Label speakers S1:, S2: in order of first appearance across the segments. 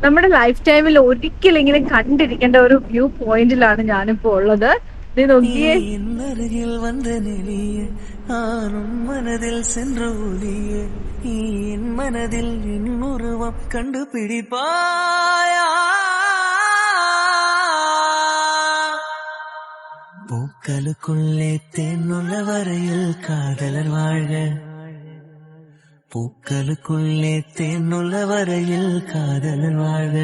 S1: നമ്മുടെ ലൈഫ് ടൈമിൽ ഒരിക്കലും ഇങ്ങനെ കണ്ടിരിക്കേണ്ട ഒരു വ്യൂ പോയിന്റിലാണ് ഞാനിപ്പോ ഉള്ളത്. നീ നോക്കിയേ,
S2: മനതിൽ സെன்றോലിയേ മനതിൽ ഇന്നുരുവം കണ്ടുപിടിപ്പായ പൂക്കളുക്കുള്ളേ തേനുള്ള വരയിൽ കാതലർ വാഴ പൂക്കളുക്കുള്ളേ തേനുള്ള വരയിൽ കാതലർ വാഴ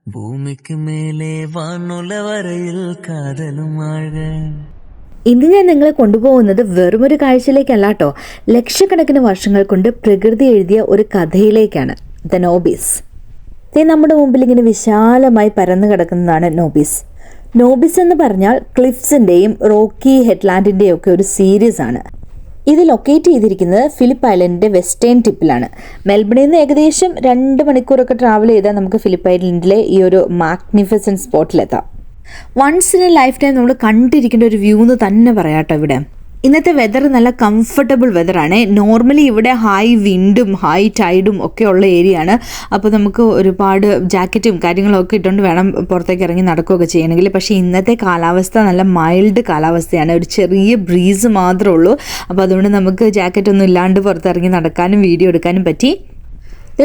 S2: ഭൂമിക്ക് മേലെ വാനുള്ള വരയിൽ കാതലും വാഴ.
S3: ഇന്ന് ഞാൻ നിങ്ങളെ കൊണ്ടുപോകുന്നത് വെറുമൊരു കാഴ്ചയിലേക്കല്ല കേട്ടോ, ലക്ഷക്കണക്കിന് വർഷങ്ങൾ കൊണ്ട് പ്രകൃതി എഴുതിയ ഒരു കഥയിലേക്കാണ്. ദ നോബീസ്. നമ്മുടെ മുമ്പിൽ ഇങ്ങനെ വിശാലമായി പരന്നു കിടക്കുന്നതാണ് നോബീസ്. നോബീസ് എന്ന് പറഞ്ഞാൽ ക്ലിഫ്സിൻ്റെയും റോക്കി ഹെഡ്ലാൻഡിൻ്റെയും ഒക്കെ ഒരു സീരീസ് ആണ്. ഇത് ലൊക്കേറ്റ് ചെയ്തിരിക്കുന്നത് ഫിലിപ്പ് ഐലൻഡിൻ്റെ വെസ്റ്റേൺ ടിപ്പിലാണ്. മെൽബണിൽ നിന്ന് ഏകദേശം 2 മണിക്കൂറൊക്കെ ട്രാവൽ ചെയ്താൽ നമുക്ക് ഫിലിപ്പ് ഐലൻഡിലെ ഈ ഒരു മാഗ്നിഫിസൻറ്റ് സ്പോട്ടിലെത്താം. Once in a lifetime നമ്മൾ കണ്ടിരിക്കേണ്ട ഒരു വ്യൂ എന്ന് തന്നെ പറയാം കേട്ടോ. ഇവിടെ ഇന്നത്തെ വെതർ നല്ല കംഫർട്ടബിൾ വെതറാണ്. നോർമലി ഇവിടെ ഹൈ വിൻഡും ഹൈ ടൈഡും ഒക്കെ ഉള്ള ഏരിയ ആണ്. അപ്പോൾ നമുക്ക് ഒരുപാട് ജാക്കറ്റും കാര്യങ്ങളൊക്കെ ഇട്ടുകൊണ്ട് വേണം പുറത്തേക്ക് ഇറങ്ങി നടക്കുകയൊക്കെ ചെയ്യണമെങ്കിൽ. പക്ഷേ ഇന്നത്തെ കാലാവസ്ഥ നല്ല മൈൽഡ് കാലാവസ്ഥയാണ്, ഒരു ചെറിയ ബ്രീസ് മാത്രമേ ഉള്ളൂ. അപ്പോൾ അതുകൊണ്ട് നമുക്ക് ജാക്കറ്റൊന്നും ഇല്ലാണ്ട് പുറത്തിറങ്ങി നടക്കാനും വീഡിയോ എടുക്കാനും പറ്റി.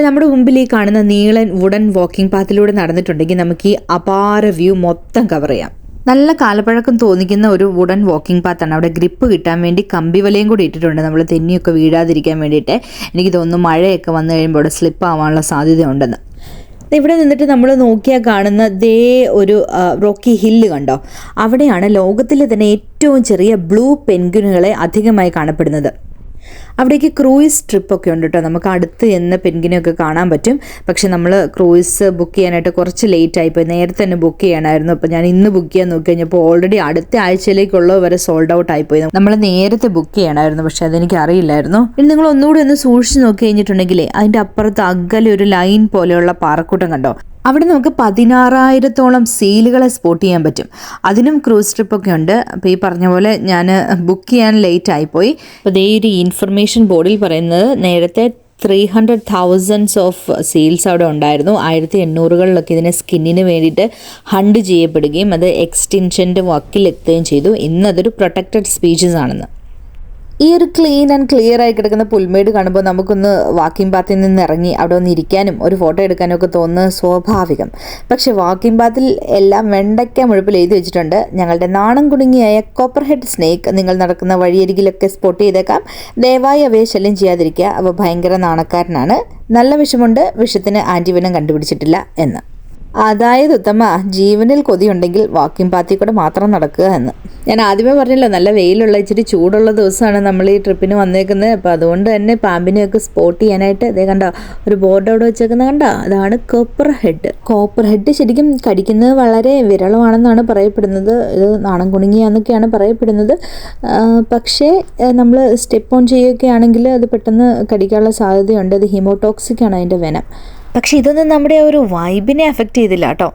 S3: നമ്മുടെ മുമ്പിൽ ഈ കാണുന്ന നീളൻ വുഡൻ വാക്കിംഗ് പാത്തിലൂടെ നടന്നിട്ടുണ്ടെങ്കിൽ നമുക്ക് ഈ അപാര വ്യൂ മൊത്തം കവർ ചെയ്യാം. നല്ല കാലപ്പഴക്കം തോന്നിക്കുന്ന ഒരു വുഡൻ വാക്കിംഗ് പാത്താണ്. അവിടെ ഗ്രിപ്പ് കിട്ടാൻ വേണ്ടി കമ്പി വലയും കൂടി ഇട്ടിട്ടുണ്ട്, നമ്മൾ തെന്നിയൊക്കെ വീഴാതിരിക്കാൻ വേണ്ടിയിട്ട്. എനിക്ക് തോന്നുന്നു മഴയൊക്കെ വന്നു കഴിയുമ്പോൾ അവിടെ സ്ലിപ്പ് ആവാനുള്ള സാധ്യത ഉണ്ടെന്ന്. ഇവിടെ നിന്നിട്ട് നമ്മൾ നോക്കിയാൽ കാണുന്ന ദേ ഒരു റോക്കി ഹില്ല് കണ്ടോ, അവിടെയാണ് ലോകത്തിലെ തന്നെ ഏറ്റവും ചെറിയ ബ്ലൂ പെൻഗ്വിനുകളെ അധികമായി കാണപ്പെടുന്നത്. അവിടേക്ക് ക്രൂയിസ് ട്രിപ്പൊക്കെ ഉണ്ട് കേട്ടോ, നമുക്ക് അടുത്ത് ചെന്ന് പെൻഗ്വിനെയൊക്കെ കാണാൻ പറ്റും. പക്ഷെ നമ്മൾ ക്രൂയിസ് ബുക്ക് ചെയ്യാനായിട്ട് കുറച്ച് ലേറ്റ് ആയിപ്പോയി, നേരത്തെ തന്നെ ബുക്ക് ചെയ്യണമായിരുന്നു. അപ്പോൾ ഞാൻ ഇന്ന് ബുക്ക് ചെയ്യാൻ നോക്കി കഴിഞ്ഞപ്പോൾ ഓൾറെഡി അടുത്ത ആഴ്ചയിലേക്കുള്ളത് വരെ സോൾഡ് ഔട്ട് ആയിപ്പോയി. നമ്മൾ നേരത്തെ ബുക്ക് ചെയ്യണമായിരുന്നു, പക്ഷെ അതെനിക്ക് അറിയില്ലായിരുന്നു. ഇനി നിങ്ങൾ ഒന്നുകൂടി ഒന്ന് സൂക്ഷിച്ച് നോക്കി കഴിഞ്ഞിട്ടുണ്ടെങ്കിലേ അതിൻ്റെ അപ്പുറത്ത് അകലെ ഒരു ലൈൻ പോലെയുള്ള പാറക്കൂട്ടം കണ്ടോ, അവിടെ നമുക്ക് 16,000-ഓളം സീലുകളെ സ്പോട്ട് ചെയ്യാൻ പറ്റും. അതിനും ക്രൂസ് ട്രിപ്പൊക്കെ ഉണ്ട്. അപ്പോൾ ഈ പറഞ്ഞ പോലെ ഞാൻ ബുക്ക് ചെയ്യാൻ ലേറ്റ് ആയിപ്പോയി. അപ്പോൾ ഇതേ ഒരു ഇൻഫർമേഷൻ ബോർഡിൽ പറയുന്നത് നേരത്തെ 300,000 ഓഫ് സീൽസ് അവിടെ ഉണ്ടായിരുന്നു. 1800-കളിലൊക്കെ ഇതിനെ സ്കിന്നിന് വേണ്ടിയിട്ട് ഹണ്ട് ചെയ്യപ്പെടുകയും അത് എക്സ്റ്റിൻഷൻ്റെ വക്കിലെത്തുകയും ചെയ്തു. ഇന്നതൊരു പ്രൊട്ടക്റ്റഡ് സ്പീഷീസ് ആണെന്ന്. ഈ ഒരു ക്ലീൻ ആൻഡ് ക്ലിയർ ആയി കിടക്കുന്ന പുൽമേട് കാണുമ്പോൾ നമുക്കൊന്ന് വാക്കിംഗ് പാത്തിൽ നിന്ന് ഇറങ്ങി അവിടെ ഒന്ന് ഇരിക്കാനും ഒരു ഫോട്ടോ എടുക്കാനും ഒക്കെ തോന്നുന്നത് സ്വാഭാവികം. പക്ഷേ വാക്കിംഗ് പാത്തിൽ എല്ലാം വെണ്ടയ്ക്ക മുഴുപ്പിൽ എഴുതി വെച്ചിട്ടുണ്ട്, ഞങ്ങളുടെ നാണം കുടുങ്ങിയായ കോപ്പർ ഹെഡ് സ്നേക്ക് നിങ്ങൾ നടക്കുന്ന വഴിയരികിലൊക്കെ സ്പോട്ട് ചെയ്തേക്കാം, ദയവായി അവയെ ശല്യം ചെയ്യാതിരിക്കുക, അവ ഭയങ്കര നാണക്കാരനാണ്, നല്ല വിഷമുണ്ട്, വിഷത്തിന് ആൻറ്റിവനം കണ്ടുപിടിച്ചിട്ടില്ല എന്ന്. അതായത് ഉത്തമ, ജീവനിൽ കൊതിയുണ്ടെങ്കിൽ വാക്കിംഗ് പാത്തിൽ കൂടെ മാത്രം നടക്കുക എന്ന്. ഞാൻ ആദ്യമേ പറഞ്ഞല്ലോ, നല്ല വെയിലുള്ള ഇച്ചിരി ചൂടുള്ള ദിവസമാണ് നമ്മൾ ഈ ട്രിപ്പിന് വന്നേക്കുന്നത്. അപ്പോൾ അതുകൊണ്ട് തന്നെ പാമ്പിനെയൊക്കെ സ്പോട്ട് ചെയ്യാനായിട്ട് ഇതേ കണ്ടോ ഒരു ബോർഡ് അവിടെ വെച്ചേക്കുന്നത് കണ്ടോ, അതാണ് കോപ്പർ ഹെഡ്. കോപ്പർ ഹെഡ് ശരിക്കും കടിക്കുന്നത് വളരെ വിരളമാണെന്നാണ് പറയപ്പെടുന്നത്. ഇത് നാണം കുണുങ്ങിയാന്നൊക്കെയാണ് പറയപ്പെടുന്നത്. പക്ഷേ നമ്മൾ സ്റ്റെപ്പ് ഓൺ ചെയ്യുകയാണെങ്കിൽ അത് പെട്ടെന്ന് കടിക്കാനുള്ള സാധ്യതയുണ്ട്. അത് ഹീമോടോക്സിക് ആണ് അതിൻ്റെ വെനം. പക്ഷെ ഇതൊന്നും നമ്മുടെ ഒരു വൈബിനെ അഫക്റ്റ് ചെയ്തില്ല കേട്ടോ.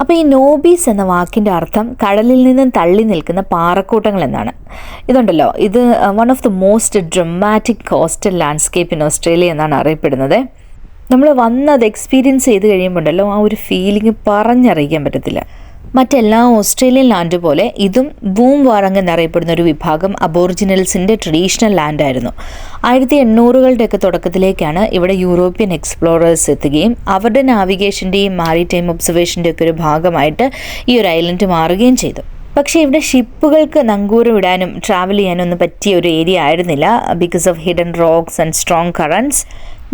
S3: അപ്പോൾ ഈ നോബീസ് എന്ന വാക്കിൻ്റെ അർത്ഥം കടലിൽ നിന്നും തള്ളി നിൽക്കുന്ന പാറക്കൂട്ടങ്ങൾ എന്നാണ്. ഇതുണ്ടല്ലോ, ഇത് one of the most dramatic coastal landscape in Australia എന്നാണ് അറിയപ്പെടുന്നത്. നമ്മൾ വന്നത് എക്സ്പീരിയൻസ് ചെയ്ത് കഴിയുമ്പോൾ ഉണ്ടല്ലോ ആ ഒരു ഫീലിംഗ് പറഞ്ഞറിയിക്കാൻ പറ്റത്തില്ല. മറ്റെല്ലാ ഓസ്ട്രേലിയൻ ലാൻഡ് പോലെ ഇതും ബൂം വാറങ് എന്നറിയപ്പെടുന്ന ഒരു വിഭാഗം അബോറിജിനൽസിൻ്റെ ട്രഡീഷണൽ ലാൻഡായിരുന്നു. 1800-കളുടെയൊക്കെ തുടക്കത്തിലേക്കാണ് ഇവിടെ യൂറോപ്യൻ എക്സ്പ്ലോറേഴ്സ് എത്തുകയും അവരുടെ നാവിഗേഷൻ്റെയും മാരിടൈം ഒബ്സർവേഷൻ്റെ ഒക്കെ ഒരു ഭാഗമായിട്ട് ഈ ഒരു ഐലൻഡ് മാറുകയും ചെയ്തു. പക്ഷേ ഇവിടെ ഷിപ്പുകൾക്ക് നങ്കൂരം ഇടാനും ട്രാവൽ ചെയ്യാനും ഒന്നും പറ്റിയ ഒരു ഏരിയ ആയിരുന്നില്ല, because of hidden rocks and strong currents.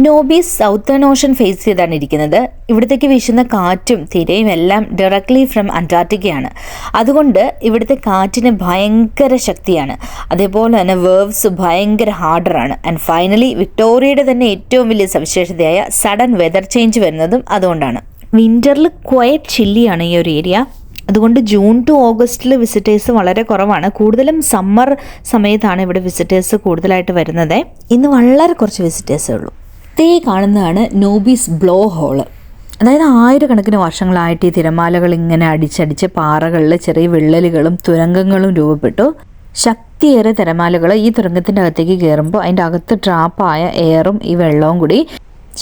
S3: Nobbies southern ocean face ചെയ്താണ് ഇരിക്കുന്നത്. ഇവിടത്തേക്ക് വീശുന്ന കാറ്റും തിരയും എല്ലാം ഡയറക്ട്ലി ഫ്രം അന്റാർട്ടിക്കയാണ്. അതുകൊണ്ട് ഇവിടുത്തെ കാറ്റിന് ഭയങ്കര ശക്തിയാണ്. അതേപോലെ തന്നെ വേവ്സ് ഭയങ്കര ഹാർഡറാണ്. ആൻഡ് ഫൈനലി വിക്ടോറിയയുടെ തന്നെ ഏറ്റവും വലിയ സവിശേഷതയായ സഡൻ വെതർ ചേഞ്ച് വരുന്നതും അതുകൊണ്ടാണ്. വിൻ്ററിൽ ക്വയറ്റ് ചില്ലിയാണ് ഈ ഒരു ഏരിയ. അതുകൊണ്ട് ജൂൺ ടു ഓഗസ്റ്റിൽ വിസിറ്റേഴ്സ് വളരെ കുറവാണ്. കൂടുതലും സമ്മർ സമയത്താണ് ഇവിടെ വിസിറ്റേഴ്സ് കൂടുതലായിട്ട് വരുന്നത്. ഇന്ന് വളരെ കുറച്ച് വിസിറ്റേഴ്സേ ഉള്ളൂ. ഇതേ കാണുന്നതാണ് നോബീസ് ബ്ലോ ഹോള്. അതായത് 1000-കണക്കിന് വർഷങ്ങളായിട്ട് ഈ തിരമാലകൾ ഇങ്ങനെ അടിച്ചടിച്ച് പാറകളിൽ ചെറിയ വിള്ളലുകളും തുരങ്കങ്ങളും രൂപപ്പെട്ടു. ശക്തിയേറെ തിരമാലകൾ ഈ തുരങ്കത്തിൻ്റെ അകത്തേക്ക് കയറുമ്പോൾ അതിൻ്റെ അകത്ത് ട്രാപ്പായ എയറും ഈ വെള്ളവും കൂടി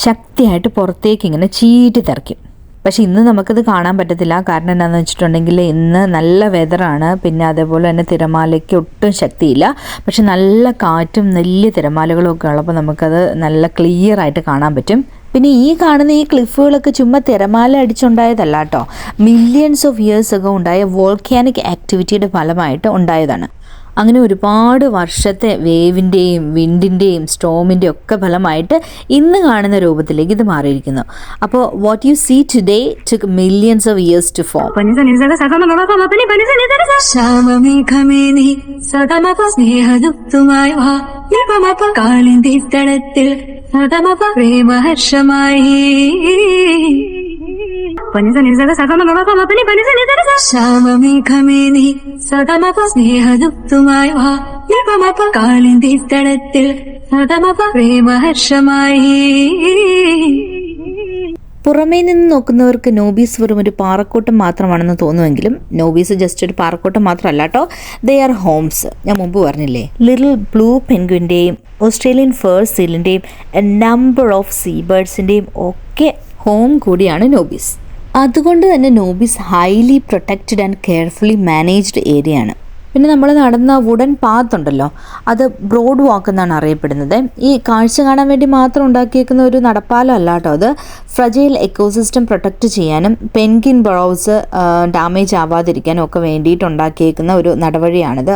S3: ശക്തിയായിട്ട് പുറത്തേക്ക് ഇങ്ങനെ ചീറ്റി തെറിക്കും. പക്ഷെ ഇന്ന് നമുക്കത് കാണാൻ പറ്റത്തില്ല. കാരണം എന്താണെന്ന് വെച്ചിട്ടുണ്ടെങ്കിൽ ഇന്ന് നല്ല വെതറാണ്. പിന്നെ അതേപോലെ തന്നെ തിരമാലയ്ക്ക് ഒട്ടും ശക്തിയില്ല. പക്ഷെ നല്ല കാറ്റും വലിയ തിരമാലകളും ഒക്കെ ഉള്ളപ്പോൾ നമുക്കത് നല്ല ക്ലിയർ ആയിട്ട് കാണാൻ പറ്റും. പിന്നെ ഈ കാണുന്ന ഈ ക്ലിഫുകളൊക്കെ ചുമ്മാ തിരമാല അടിച്ചുണ്ടായതല്ല കേട്ടോ. മില്യൺസ് ഓഫ് ഇയേഴ്സ് ഒക്കെ ഉണ്ടായ വോൾക്കാനിക് ആക്ടിവിറ്റിയുടെ ഫലമായിട്ട് ഉണ്ടായതാണ്. അങ്ങനെ ഒരുപാട് വർഷത്തെ വേവിൻ്റെയും വിൻഡിൻ്റെയും സ്റ്റോമിൻ്റെയും ഒക്കെ ഫലമായിട്ട് ഇന്ന് കാണുന്ന രൂപത്തിലേക്ക് ഇത് മാറിയിരിക്കുന്നു. അപ്പോൾ what you see today took millions of years to form.
S4: ശ്യാമമേഘമേനി സദമപ സ്നേഹദുപ്തുമായി കാളിന്തിത്തടത്തിൽ സദമപ പ്രേമഹർഷമായി.
S3: പുറമേ നിന്ന് നോക്കുന്നവർക്ക് നോബീസ് വെറും ഒരു പാറക്കൂട്ടം മാത്രമാണെന്ന് തോന്നുമെങ്കിലും നോബീസ് ജസ്റ്റ് ഒരു പാറക്കൂട്ടം മാത്രമല്ല കേട്ടോ. They are homes. ഞാൻ മുമ്പ് പറഞ്ഞില്ലേ, ലിറ്റിൽ ബ്ലൂ പെൻഗ്വിൻ്റെയും ഓസ്ട്രേലിയൻ ഫേർ സീലിൻ്റെയും എ നമ്പർ ഓഫ് സീബേർഡ്സിൻ്റെയും ഒക്കെ ഹോം കൂടിയാണ് നോബീസ്. അതുകൊണ്ട് തന്നെ Nobbies highly protected and carefully managed area ആണ്. പിന്നെ നമ്മൾ നടന്ന വുഡൻ പാത്ത് ഉണ്ടല്ലോ, അത് ബ്രോഡ് വാക്ക് എന്നാണ് അറിയപ്പെടുന്നത്. ഈ കാഴ്ച കാണാൻ വേണ്ടി മാത്രം ഉണ്ടാക്കിയേക്കുന്ന ഒരു നടപ്പാലം അല്ല കേട്ടോ. അത് ഫ്രജൈൽ എക്കോസിസ്റ്റം പ്രൊട്ടക്റ്റ് ചെയ്യാനും പെൻഗ്വിൻ ബറോവ്സ് ഡാമേജ് ആവാതിരിക്കാനും ഒക്കെ വേണ്ടിയിട്ട് ഉണ്ടാക്കിയേക്കുന്ന ഒരു നടവഴിയാണിത്.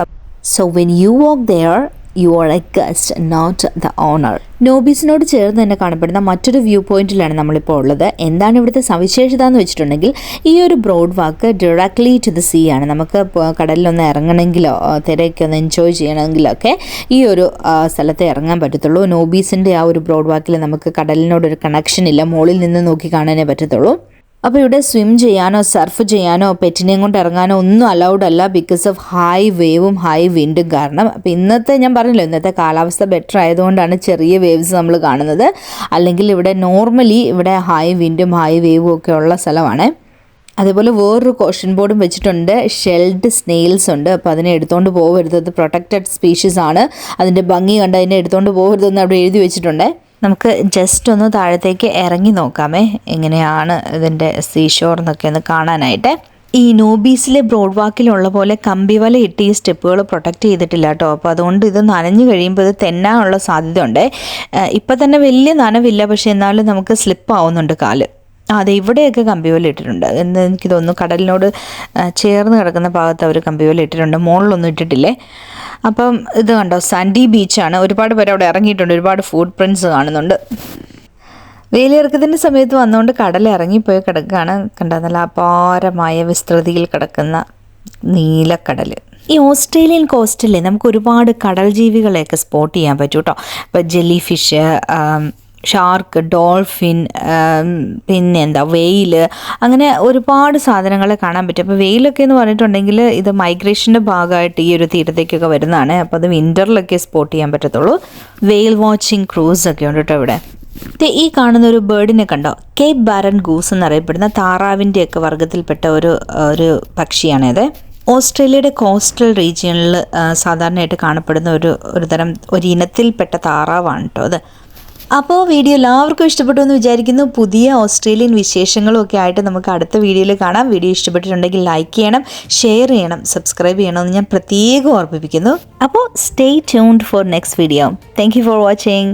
S3: So when you walk there you are a guest, not the owner. നോബീസിനോട് ചേർന്ന് തന്നെ കാണപ്പെടുന്ന മറ്റൊരു വ്യൂ പോയിന്റിലാണ് നമ്മളിപ്പോൾ ഉള്ളത്. എന്താണ് ഇവിടുത്തെ സവിശേഷത എന്ന് വെച്ചിട്ടുണ്ടെങ്കിൽ, ഈ ഒരു broad walk directly to the sea ആണ്. നമുക്ക് കടലിലൊന്ന് ഇറങ്ങണമെങ്കിലോ തിരയൊക്കെ ഒന്ന് എൻജോയ് ചെയ്യണമെങ്കിലോ ഒക്കെ ഈ ഒരു സ്ഥലത്ത് ഇറങ്ങാൻ പറ്റത്തുള്ളൂ. നോബീസിൻ്റെ ആ ഒരു ബ്രോഡ് വാക്കിൽ നമുക്ക് കടലിനോടൊരു കണക്ഷൻ ഇല്ല, മുകളിൽ നിന്ന് നോക്കി കാണാനേ പറ്റത്തുള്ളൂ. അപ്പോൾ ഇവിടെ സ്വിം ചെയ്യാനോ സർഫ് ചെയ്യാനോ പെറ്റിനെയും കൊണ്ട് ഇറങ്ങാനോ ഒന്നും അലൗഡ് അല്ല, ബിക്കോസ് ഓഫ് ഹൈ വേവും ഹൈ വിൻഡും കാരണം. അപ്പോൾ ഇന്നത്തെ ഞാൻ പറഞ്ഞല്ലോ, ഇന്നത്തെ കാലാവസ്ഥ ബെറ്റർ ആയതുകൊണ്ടാണ് ചെറിയ വേവ്സ് നമ്മൾ കാണുന്നത്. അല്ലെങ്കിൽ ഇവിടെ നോർമലി ഇവിടെ ഹൈ വിൻഡും ഹൈ വേവും ഒക്കെ ഉള്ള സ്ഥലമാണ്. അതേപോലെ വേറൊരു കോഷൻ ബോർഡും വെച്ചിട്ടുണ്ട്. ഷെൽഡ് സ്നെയിൽസ് ഉണ്ട്. അപ്പോൾ അതിനെ എടുത്തുകൊണ്ട് പോകരുത്, അത് പ്രൊട്ടക്റ്റഡ് സ്പീഷീസ് ആണ്. അതിൻ്റെ ഭംഗി കണ്ട് അതിനെ എടുത്തുകൊണ്ട് പോകരുതെന്ന് അവിടെ എഴുതി വെച്ചിട്ടുണ്ട്. നമുക്ക് ജസ്റ്റ് ഒന്ന് താഴത്തേക്ക് ഇറങ്ങി നോക്കാമേ, എങ്ങനെയാണ് ഇതിൻ്റെ സീഷോർ എന്നൊക്കെ ഒന്ന് കാണാനായിട്ട്. ഈ നോബീസിലെ ബ്രോഡ് വാക്കിലുള്ള പോലെ കമ്പിവല ഇട്ട് ഈ സ്റ്റെപ്പുകൾ പ്രൊട്ടക്റ്റ് ചെയ്തിട്ടില്ല കേട്ടോ. അപ്പോൾ അതുകൊണ്ട് ഇത് നനഞ്ഞു കഴിയുമ്പോൾ ഇത് തെന്നാനുള്ള സാധ്യത ഉണ്ട്. ഇപ്പം തന്നെ വലിയ നനവില്ല, പക്ഷേ എന്നാലും നമുക്ക് സ്ലിപ്പ് ആവുന്നുണ്ട് കാല്. അതെ, ഇവിടെയൊക്കെ കമ്പിവല ഇട്ടിട്ടുണ്ട്. എന്ന് എനിക്ക് തോന്നുന്നു കടലിനോട് ചേർന്ന് കിടക്കുന്ന ഭാഗത്ത് അവർ കമ്പിവല ഇട്ടിട്ടുണ്ട്, മുകളിലൊന്നും ഇട്ടിട്ടില്ലേ. അപ്പം ഇത് കണ്ടോ, സാൻഡി ബീച്ചാണ്. ഒരുപാട് പേര് അവിടെ ഇറങ്ങിയിട്ടുണ്ട്, ഒരുപാട് ഫുട് പ്രിൻറ്റ്സ് കാണുന്നുണ്ട്. വേലിയിറക്കത്തിൻ്റെ സമയത്ത് വന്നുകൊണ്ട് കടൽ ഇറങ്ങിപ്പോയി കിടക്കുകയാണ്. കണ്ടോ, നല്ല അപാരമായ വിസ്തൃതിയിൽ കിടക്കുന്ന നീലക്കടൽ. ഈ ഓസ്ട്രേലിയൻ കോസ്റ്റല്ലേ നമുക്ക് ഒരുപാട് കടൽ ജീവികളെയൊക്കെ സ്പോട്ട് ചെയ്യാൻ പറ്റും കേട്ടോ. ഇപ്പോൾ ജെല്ലി ഫിഷ്, ഷാർക്ക്, ഡോൾഫിൻ, പിന്നെ വെയിൽ, അങ്ങനെ ഒരുപാട് സാധനങ്ങളെ കാണാൻ പറ്റും. അപ്പോൾ വെയിലൊക്കെ എന്ന് പറഞ്ഞിട്ടുണ്ടെങ്കിൽ ഇത് മൈഗ്രേഷൻ്റെ ഭാഗമായിട്ട് ഈ ഒരു തീരത്തേക്കൊക്കെ വരുന്നതാണ്. അപ്പോൾ അത് വിൻ്ററിലൊക്കെ സ്പോട്ട് ചെയ്യാൻ പറ്റത്തുള്ളൂ. വെയിൽ വാച്ചിങ് ക്രൂസ് ഒക്കെ ഉണ്ട് കേട്ടോ ഇവിടെ. ഈ കാണുന്ന ഒരു ബേർഡിനെ കണ്ടോ, കേപ്പ് ബാരൻ ഗൂസ് എന്നറിയപ്പെടുന്ന താറാവിൻ്റെയൊക്കെ വർഗ്ഗത്തിൽപ്പെട്ട ഒരു പക്ഷിയാണിത്. ഓസ്ട്രേലിയയുടെ കോസ്റ്റൽ റീജിയണിൽ സാധാരണയായിട്ട് കാണപ്പെടുന്ന ഒരു ഇനത്തിൽപ്പെട്ട താറാവാണ് കേട്ടോ അത്. അപ്പോൾ വീഡിയോ എല്ലാവർക്കും ഇഷ്ടപ്പെട്ടു എന്ന് വിചാരിക്കുന്നു. പുതിയ ഓസ്ട്രേലിയൻ വിശേഷങ്ങളും ഒക്കെ ആയിട്ട് നമുക്ക് അടുത്ത വീഡിയോയിൽ കാണാം. വീഡിയോ ഇഷ്ടപ്പെട്ടിട്ടുണ്ടെങ്കിൽ ലൈക്ക് ചെയ്യണം, ഷെയർ ചെയ്യണം, സബ്സ്ക്രൈബ് ചെയ്യണമെന്ന് ഞാൻ പ്രത്യേകം ഓർമ്മിപ്പിക്കുന്നു. അപ്പോൾ stay tuned for next video. Thank you for watching.